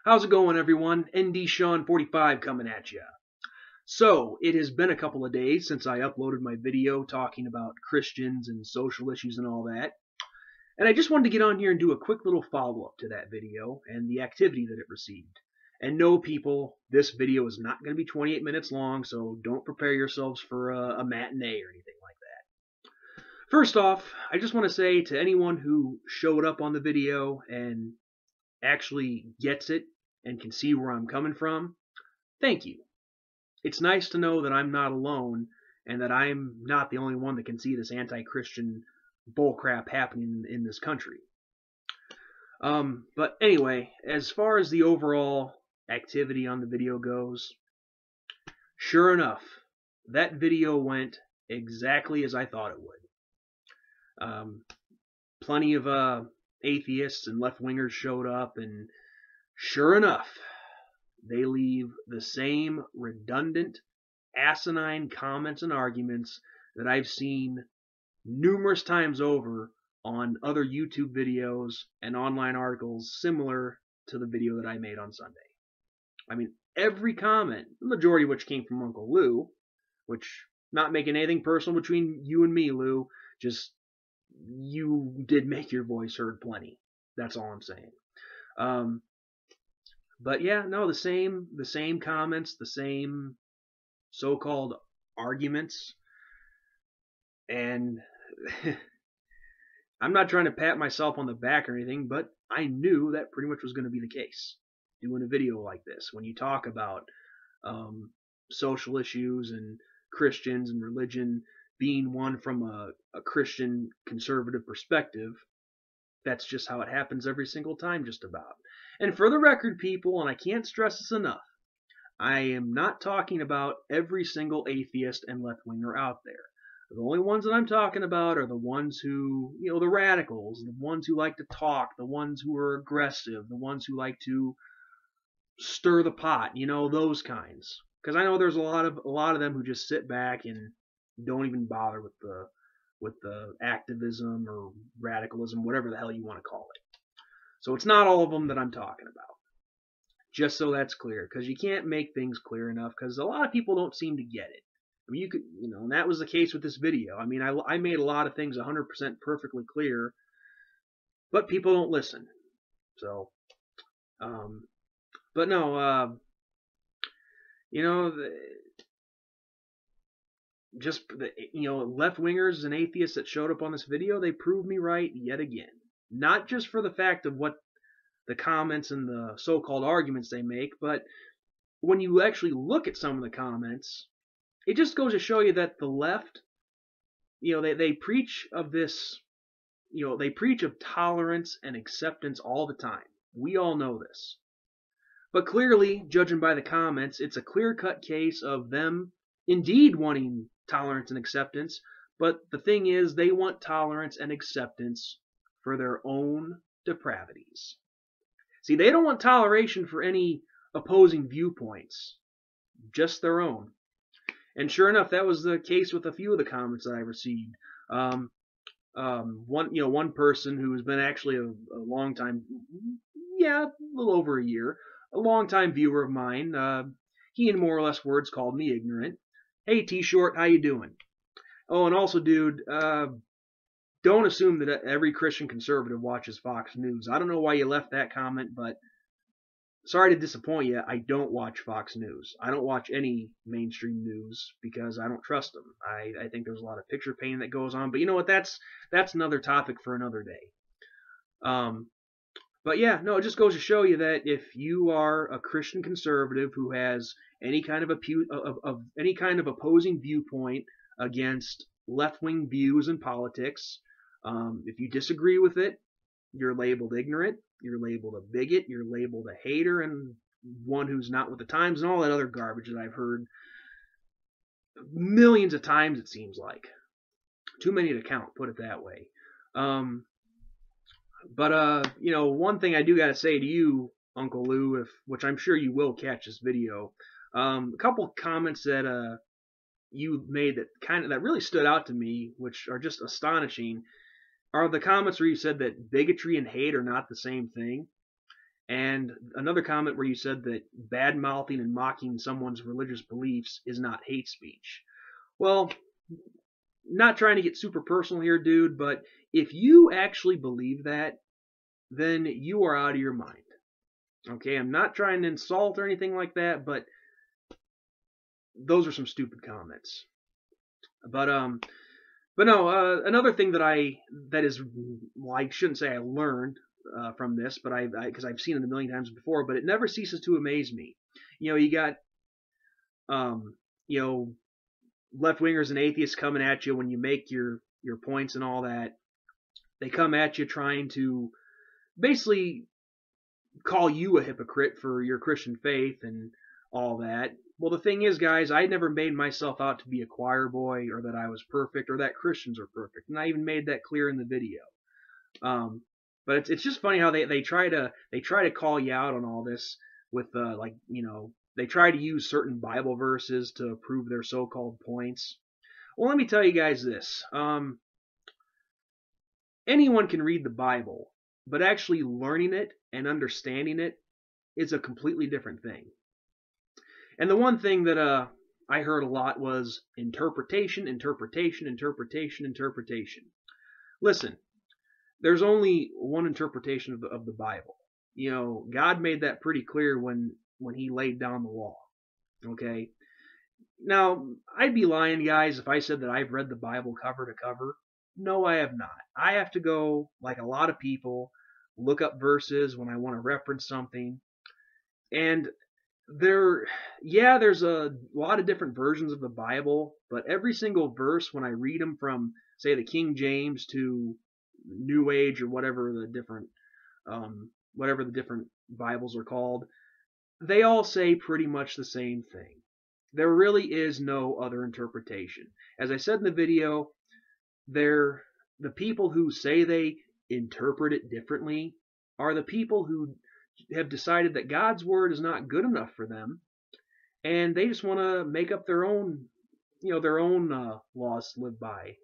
How's it going, everyone? ND Sean 45 coming at you. So, it has been a couple of days since I uploaded my video talking about Christians and social issues and all that. And I just wanted to get on here and do a quick little follow-up to that video and the activity that it received. And no, people, this video is not going to be 28 minutes long, so don't prepare yourselves for a matinee or anything like that. First off, I just want to say to anyone who showed up on the video and actually gets it and can see where I'm coming from, thank you. It's nice to know that I'm not alone and that I'm not the only one that can see this anti-Christian bullcrap happening in this country. But anyway, as far as the overall activity on the video goes, sure enough, that video went exactly as I thought it would. Plenty of atheists and left-wingers showed up, and sure enough, they leave the same redundant, asinine comments and arguments that I've seen numerous times over on other YouTube videos and online articles similar to the video that I made on Sunday. I mean, every comment, the majority of which came from Uncle Lou, which, not making anything personal between you and me, Lou, just you did make your voice heard plenty. That's all I'm saying. But yeah, no, the same comments, the same so-called arguments, and I'm not trying to pat myself on the back or anything, but I knew that pretty much was going to be the case doing a video like this. When you talk about social issues and Christians and religion being one from a Christian conservative perspective, that's just how it happens every single time, just about. And for the record, people, and I can't stress this enough, I am not talking about every single atheist and left-winger out there. The only ones that I'm talking about are the ones who, the radicals, the ones who like to talk, the ones who are aggressive, the ones who like to stir the pot, those kinds. Because I know there's a lot of them who just sit back and don't even bother with the activism or radicalism, whatever the hell you want to call it. So it's not all of them that I'm talking about. Just so that's clear, because you can't make things clear enough, because a lot of people don't seem to get it. I mean, you could, and that was the case with this video. I mean, I made a lot of things 100% perfectly clear, but people don't listen. So, but no, left-wingers and atheists that showed up on this video, they proved me right yet again. Not just for the fact of what the comments and the so-called arguments they make, but when you actually look at some of the comments, it just goes to show you that the left, they preach of this, they preach of tolerance and acceptance all the time. We all know this. But clearly, judging by the comments, it's a clear-cut case of them indeed wanting tolerance and acceptance, but the thing is, they want tolerance and acceptance for their own depravities. See, they don't want toleration for any opposing viewpoints, just their own. And sure enough, that was the case with a few of the comments that I received. One person who has been actually a long time, a little over a year, a long-time viewer of mine, he in more or less words called me ignorant. Hey, T-Short, how you doing? Oh, and also, dude, don't assume that every Christian conservative watches Fox News. I don't know why you left that comment, but sorry to disappoint you. I don't watch Fox News. I don't watch any mainstream news because I don't trust them. I think there's a lot of picture painting that goes on. But you know what? That's another topic for another day. But yeah, no, it just goes to show you that if you are a Christian conservative who has any kind of opposing viewpoint against left-wing views in politics, if you disagree with it, you're labeled ignorant, you're labeled a bigot, you're labeled a hater, and one who's not with the times, and all that other garbage that I've heard millions of times, it seems like. Too many to count, put it that way. But one thing I do got to say to you, Uncle Lou, which I'm sure you will catch this video, a couple of comments that you made that really stood out to me, which are just astonishing, are the comments where you said that bigotry and hate are not the same thing. And another comment where you said that bad mouthing and mocking someone's religious beliefs is not hate speech. Well, not trying to get super personal here, dude, but if you actually believe that, then you are out of your mind. Okay, I'm not trying to insult or anything like that, but those are some stupid comments. But no, another thing that is, well, I shouldn't say I learned from this, but because I've seen it a million times before, but it never ceases to amaze me. You got um, you know, left wingers and atheists coming at you when you make your points and all that. They come at you trying to basically call you a hypocrite for your Christian faith and all that. Well, the thing is, guys, I never made myself out to be a choir boy or that I was perfect or that Christians are perfect, and I even made that clear in the video. But it's just funny how they try to call you out on all this with they try to use certain Bible verses to prove their so-called points. Well, let me tell you guys this. Anyone can read the Bible, but actually learning it and understanding it is a completely different thing. And the one thing that I heard a lot was interpretation, interpretation, interpretation, interpretation. Listen, there's only one interpretation of the Bible. God made that pretty clear when he laid down the law. Okay? Now, I'd be lying, guys, if I said that I've read the Bible cover to cover. No, I have not. I have to go, like a lot of people, look up verses when I want to reference something. And there's a lot of different versions of the Bible, but every single verse, when I read them from, say, the King James to New Age or whatever the different Bibles are called, they all say pretty much the same thing. There really is no other interpretation. As I said in the video, the people who say they interpret it differently are the people who have decided that God's word is not good enough for them, and they just want to make up their own laws to live by.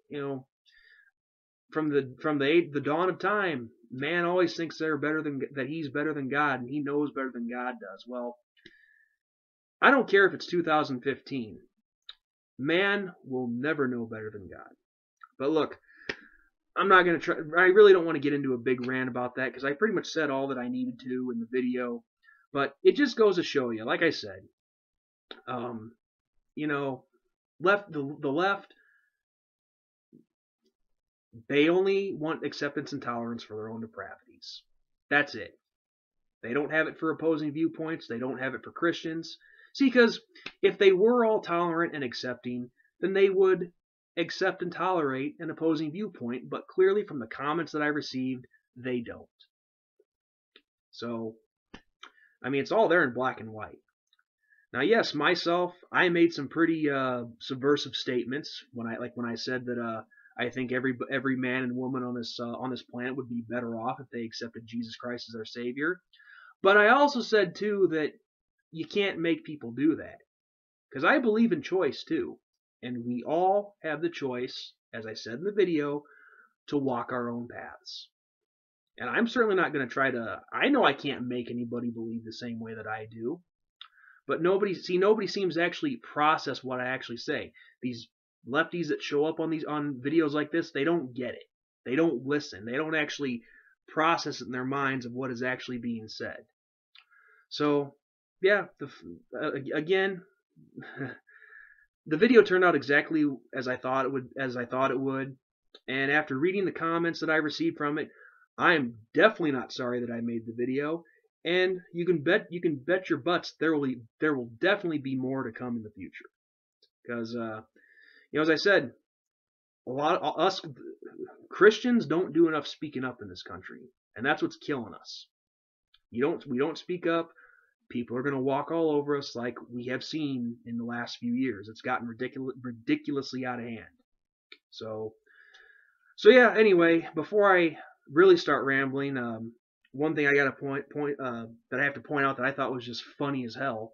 From the dawn of time, man always thinks that he's better than God, and he knows better than God does. Well, I don't care if it's 2015. Man will never know better than God. But look, I'm not going to try. I really don't want to get into a big rant about that because I pretty much said all that I needed to in the video. But it just goes to show you, like I said, the left, they only want acceptance and tolerance for their own depravities. That's it. They don't have it for opposing viewpoints. They don't have it for Christians. See, because if they were all tolerant and accepting, then they would accept and tolerate an opposing viewpoint, but clearly from the comments that I received, they don't. So, I mean, it's all there in black and white. Now, yes, myself, I made some pretty subversive statements when I said that I think every man and woman on this planet would be better off if they accepted Jesus Christ as their Savior. But I also said too that you can't make people do that, because I believe in choice too. And we all have the choice, as I said in the video, to walk our own paths. And I'm certainly not going to try to, I know I can't make anybody believe the same way that I do. But nobody seems to actually process what I actually say. These lefties that show up on videos like this, they don't get it. They don't listen. They don't actually process it in their minds of what is actually being said. So, yeah, again, the video turned out exactly as I thought it would. And after reading the comments that I received from it, I am definitely not sorry that I made the video. And you can bet your butts there will definitely be more to come in the future. Because as I said, a lot of us Christians don't do enough speaking up in this country, and that's what's killing us. We don't speak up. People are going to walk all over us like we have seen in the last few years. It's gotten ridiculously out of hand. So yeah. Anyway, before I really start rambling, one thing I got to that I have to point out that I thought was just funny as hell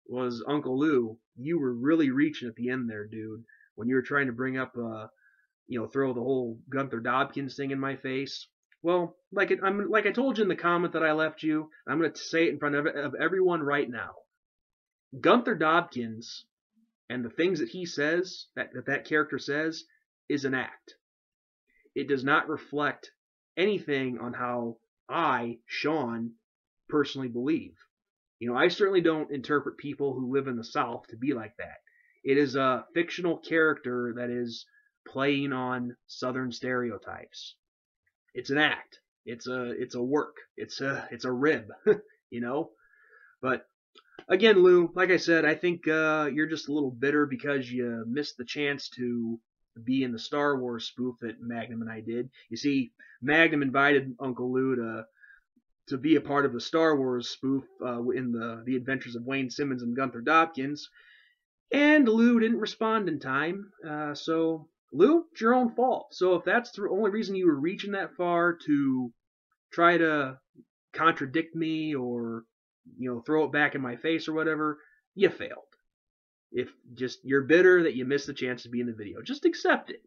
was Uncle Lou. You were really reaching at the end there, dude, when you were trying to bring up throw the whole Gunther Dobkins thing in my face. Well, like I told you in the comment that I left you, I'm going to say it in front of everyone right now. Gunther Dobkins and the things that he says, that character says, is an act. It does not reflect anything on how I, Sean, personally believe. I certainly don't interpret people who live in the South to be like that. It is a fictional character that is playing on Southern stereotypes. It's an act. It's a work. It's a rib, you know. But again, Lou, like I said, I think you're just a little bitter because you missed the chance to be in the Star Wars spoof that Magnum and I did. You see, Magnum invited Uncle Lou to be a part of the Star Wars spoof in the Adventures of Wayne Simmons and Gunther Dobkins, and Lou didn't respond in time. So Lou, it's your own fault. So if that's the only reason you were reaching that far to try to contradict me or throw it back in my face or whatever, you failed. If just you're bitter that you missed the chance to be in the video, just accept it.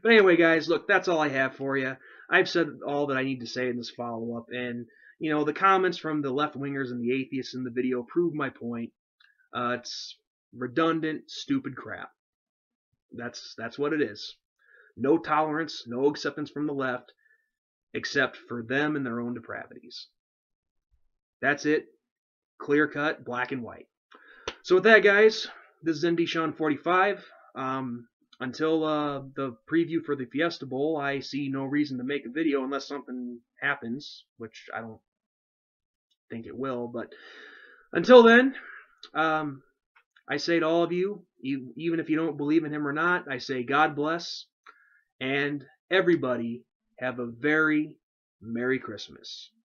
But anyway, guys, look, that's all I have for you. I've said all that I need to say in this follow-up, and the comments from the left-wingers and the atheists in the video prove my point. It's redundant, stupid crap. That's what it is. No tolerance, no acceptance from the left, except for them and their own depravities. That's it. Clear cut, black and white. So with that, guys, this is ND Sean 45. Until the preview for the Fiesta Bowl, I see no reason to make a video unless something happens, which I don't think it will. But until then, I say to all of you, even if you don't believe in him or not, I say God bless, and everybody have a very Merry Christmas.